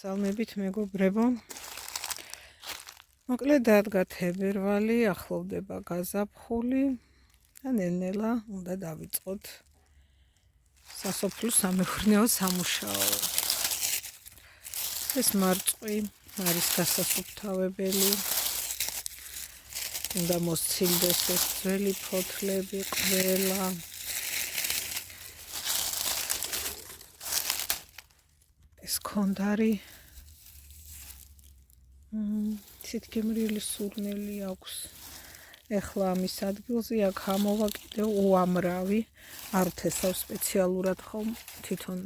მოგესალმებით მეგობრებო. მოკლედ დადგა თებერვალი, ახლოვდება გაზაფხული და ნელ-ნელა უნდა დავიწყოთ სასოფლო სამეურნეო სამუშაო. ეს მარწყვი არის გასასუფთავებელი. უნდა მოსცილდეს ეს ძველი ფოთლები ყველა. ეს კონდარი სიტკემრიელი სურნელი აქვს. ეხლა ამის ადგილზე აქ ამოვა კიდევ უამრავი არ თესავ სპეციალურად ხომ თვითონ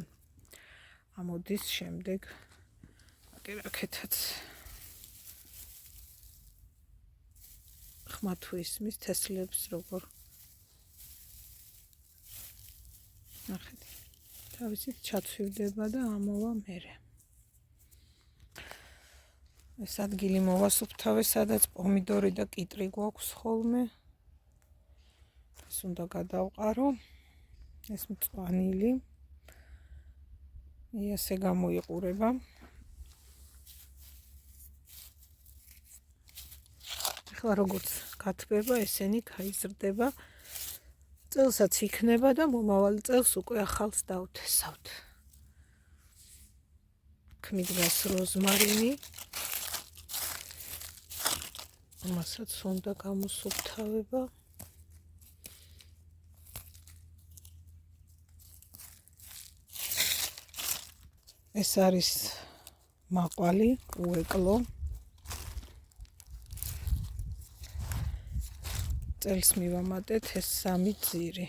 ამოდის შემდეგ აკეთაც ხმა თუ ისმის თესლებს როგორ ნახეთ თავისით ჩაცვივდება და ამოვა მერე. ეს ადგილი მოვასუფთავე, სადაც პომიდორი და კიტრი გვაქვს ხოლმე. ეს უნდა გადავყარო. ეს მწვანილი. ესე გამოიყურება. ახლა როგორც გათბება, ესენი გაიზრდება. წელსაც იქნება და მომავალ წელს უკვე ახალს დავთესავთ. ქმიდგას როზმარინი. მასაც უნდა გამოსუფთავება. ეს არის მაყვალი, უეკლო. წელს მივამატეთ ეს 3 ძირი.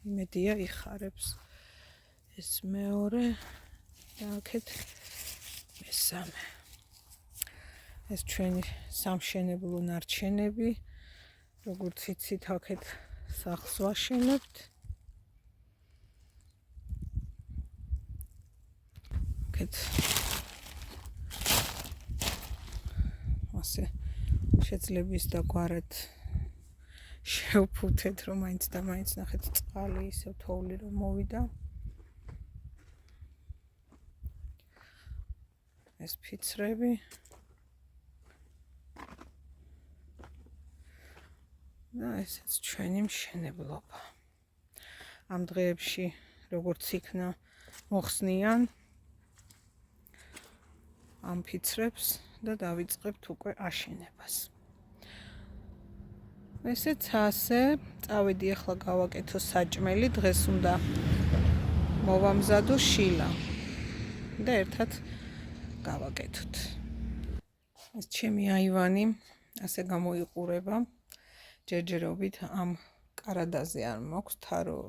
იმედია იხარებს. ეს მეორე და აქეთ მესამე. ეს ჩვენი სამშენებლო ნარჩენები, როგორც იცით, აქეთ სახლს ვაშენებთ. აქეთ ასე შეძლებს და გვარად შევფუთეთ, რომ მაინც და მაინც ნახეთ წყალი ისე თოვლი რომ მოვიდა. ეს ფიცრები და ესეც ჩვენი მშენებლობა. ამ დღეებში როგორც იქნა მოხსნიან ამ ფიცრებს და დავიწყებთ უკვე აშენებას. ესეც ასე, წავედი ახლა გავაკეთო საჭმელი, დღეს უნდა მოვამზადო შილა და ერთად გავაკეთოთ. ეს ჩემი აივანი ასე გამოიყურება. ჯერჯერობით ამ კარადაზე არ მაქვს თარო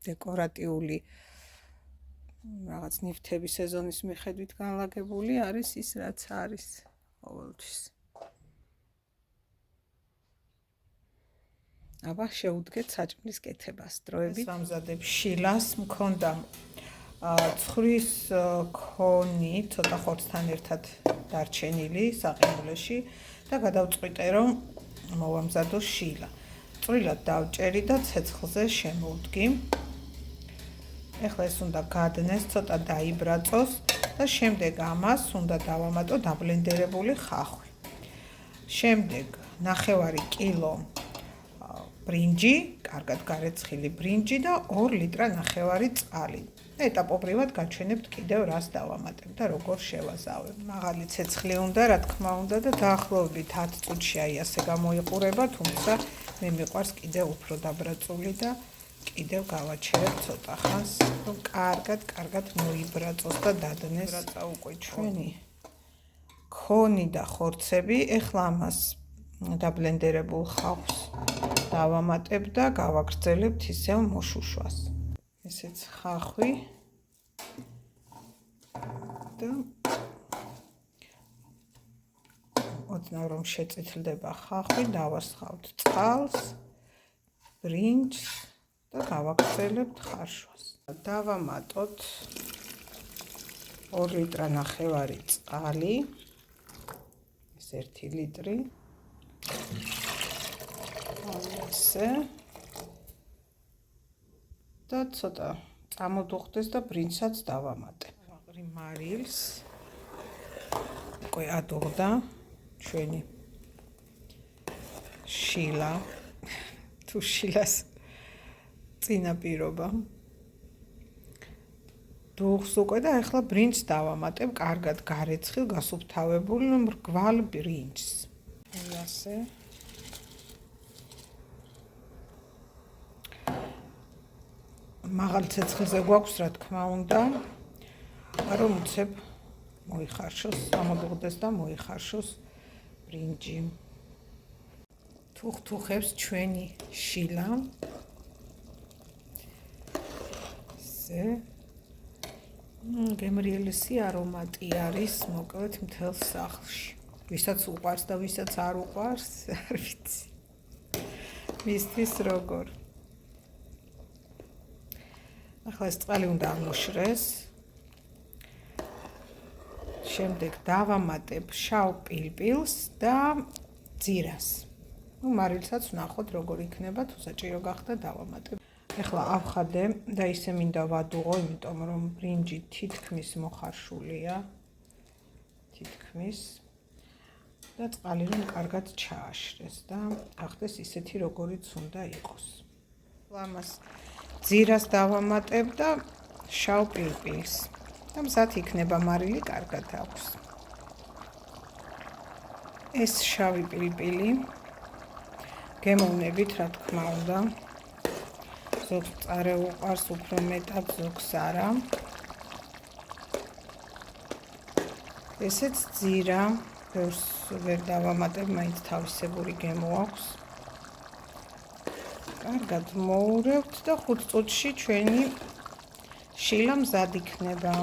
დეკორატიული რაღაც ნივთების სეზონის მიხედვით განლაგებული არის ის რაც არის ყოველთვის. აბა შევუდგეთ საჭმლის კეთებას დროებით. ვამზადებ შილას, მქონდა ცხვრის ქონი ცოტა ხორცთან ერთად დარჩენილი საყინულეში და გადავწყვიტე რომ მოვამზადო შილა. წვრილად დავჭერი და ცეცხლზე შემოვდგი. ეხლა ეს უნდა გადნეს, ცოტა დაიბრაწოს და შემდეგ ამას უნდა დავამატო დაბლენდერებული ხახვი. შემდეგ 9 კილო ბრინჯი, კარგად გარეცხილი ბრინჯი და 2 ლიტრა 9 წყალი. ეტაპობრივად გაჩვენებთ კიდევ რას დავამატებ და როგორ შევაზავებ. მაღალი ცეცხლი უნდა, რა თქმა უნდა და დაახლოებით 10 წუთში აი ასე გამოიყურება, თუმცა მე მიყვარს კიდევ უფრო დაბრაწული და კიდევ გავაჩერებ ცოტა ხანს, რომ კარგად მოიბრაწოს და დადნეს. რაცა უკვე ჩვენი ქონი და ხორცები. ეხლა ამას დაბლენდერებულ ხახვს დავამატებ და გავაგრძელებთ ისევ მოშუშვას. ესეც ხახვი და ოდნავ რომ შეწითლდება ხახვი, დავასხავთ წყალს, ბრინჯს და გავაგრძელებთ ხარშვას. დავამატოთ 2 ლიტრა 9 წყალი, ეს 1 ლიტრი. ასე და ცოტა წამოდუხდეს და ბრინჯსაც დავამატებ. ვაყრი მარილს უკვე ადუღდა ჩვენი შილა თუ შილას წინაპირობა დუღს უკვე და ახლა ბრინჯს დავამატებ კარგად გარეცხილ გასუფთავებულ მრგვალ ბრინჯს ასე მაღალ ცეცხლზე გვაქვს რა თქმა უნდა რომ უცებ მოიხარშოს ამოდუღდეს და მოიხარშოს ბრინჯი თუხთუხებს ჩვენი შილა ესე გემრიელესი არომატი არის მოკლედ მთელ სახლში ვისაც უყვარს და ვისაც არ უყვარს არ ვიცი მისთვის როგორ ახლა ეს წყალი უნდა ამოშრეს შემდეგ დავამატებ შავ პილპილს და ძირას მარილსაც ვნახოთ როგორ იქნება თუ საჭირო გახდა დავამატებ ახლა ავხადე და ისე მინდა ვადუღო იმიტომ რომ ბრინჯი თითქმის მოხარშულია თითქმის და წყალი რომ კარგად ჩააშრეს და გახდეს ისეთი როგორიც უნდა იყოს ამას ძირას დავამატებ და შავ პილპილს და მზად იქნება მარილი კარგად აქვს ეს შავი პილპილი გემოვნებით რა თქმა უნდა ზოგს წარე უყვარს უფრო მეტად ზოგს არა ესეც ძირა ბევრს ვერ დავამატებ მაინც თავისებური გემო აქვს კარგად მოურევთ და 5 წუთში ჩვენი შილა მზად იქნება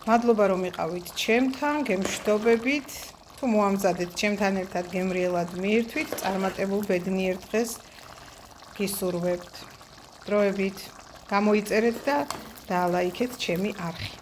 მადლობა რომ იყავით ჩემთან გემშვიდობებით თუ მოამზადეთ ჩემთან ერთად გემრიელად მიირთვით წარმატებულ ბედნიერ დღეს გისურვებთ დროებით გამოიწერეთ და დაალაიქეთ ჩემი არხი